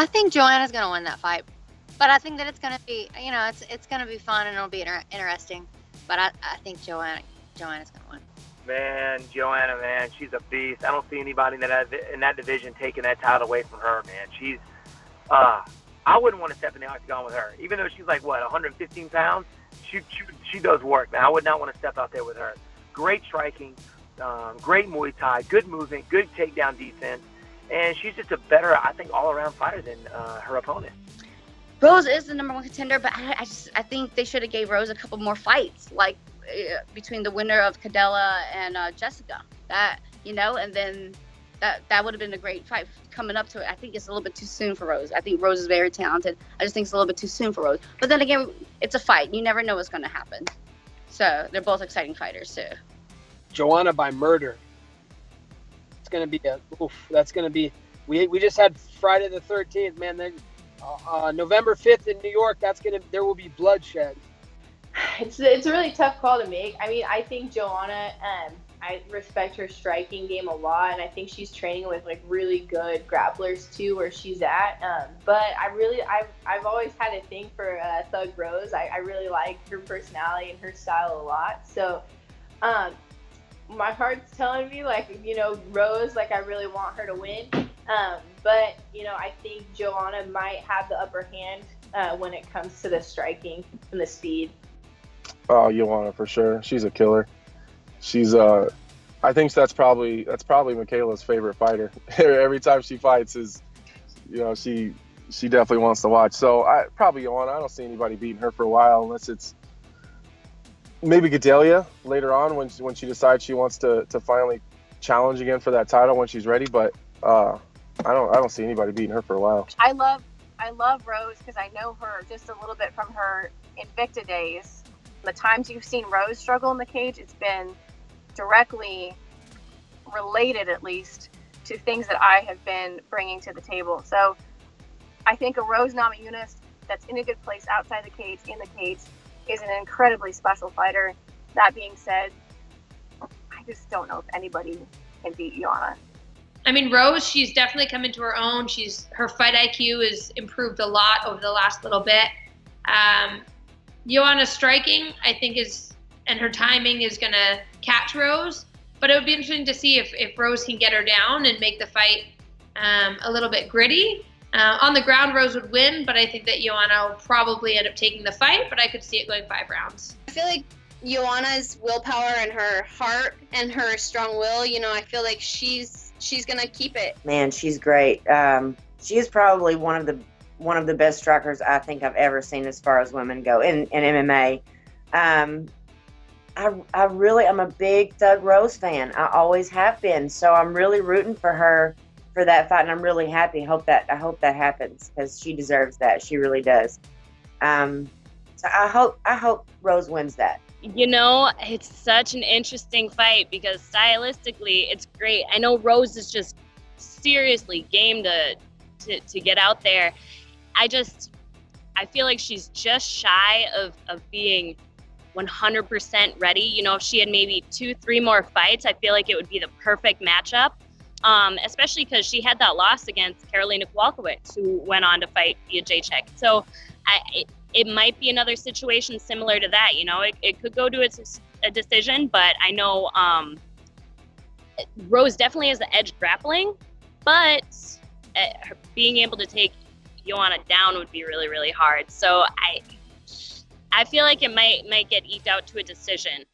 I think Joanna's going to win that fight. But I think that it's going to be, you know, it's going to be fun and it'll be interesting. But I think Joanna's going to win. Man, Joanna, man, she's a beast. I don't see anybody in that division taking that title away from her, man. She's, I wouldn't want to step in the octagon with her. Even though she's like, what, 115 pounds? She does work, man. I would not want to step out there with her. Great striking, great Muay Thai, good movement, good takedown defense. And she's just a better, I think, all-around fighter than her opponent. Rose is the number one contender, but I think they should have gave Rose a couple more fights, like between the winner of Cadella and Jessica. That, you know, and then that would have been a great fight coming up to it. I think it's a little bit too soon for Rose. I think Rose is very talented. I just think it's a little bit too soon for Rose. But then again, it's a fight. You never know what's going to happen. So they're both exciting fighters too. Joanna by murder. It's going to be that's going to be. We just had Friday the 13th, man. November 5th in New York. There will be bloodshed. It's a really tough call to make. I mean, I think Joanna, I respect her striking game a lot, and I think she's training with like really good grapplers too, where she's at. But I've always had a thing for Thug Rose. I really like her personality and her style a lot. So, my heart's telling me, like, you know, Rose, like, I really want her to win. But, you know, I think Joanna might have the upper hand when it comes to the striking and the speed. Oh, Joanna for sure. She's a killer. She's I think that's probably Michaela's favorite fighter. Every time she fights is, you know, she definitely wants to watch. So probably Joanna. I don't see anybody beating her for a while unless it's maybe Gedalia later on when she decides she wants to finally challenge again for that title when she's ready. But I don't see anybody beating her for a while. I love Rose because I know her just a little bit from her Invicta days. The times you've seen Rose struggle in the cage, it's been directly related, at least, to things that I have been bringing to the table. So I think a Rose Namajunas that's in a good place outside the cage, in the cage, is an incredibly special fighter. That being said, I just don't know if anybody can beat Joanna. I mean, Rose, she's definitely come into her own. Her fight IQ has improved a lot over the last little bit. Joanna's striking, I think, and her timing is going to catch Rose. But it would be interesting to see if Rose can get her down and make the fight a little bit gritty. On the ground, Rose would win, but I think that Joanna will probably end up taking the fight, but I could see it going 5 rounds. I feel like Joanna's willpower and her heart and her strong will, you know, I feel like she's going to keep it. Man, she's great. She's probably one of the best strikers I think I've ever seen as far as women go in MMA. I'm a big Thug Rose fan. I always have been. So I'm really rooting for her for that fight, and I'm really happy. I hope that happens because she deserves that. She really does. So I hope Rose wins that. You know, it's such an interesting fight because stylistically it's great. I know Rose is just seriously game to get out there. I feel like she's just shy of being 100% ready. You know, if she had maybe 2-3 more fights, I feel like it would be the perfect matchup. Especially because she had that loss against Karolina Kowalkiewicz, who went on to fight Jedrzejczyk. So it might be another situation similar to that. You know, it could go to a decision, but I know Rose definitely has the edge grappling, but being able to take Joanna down would be really, really hard. So I feel like it might get eked out to a decision.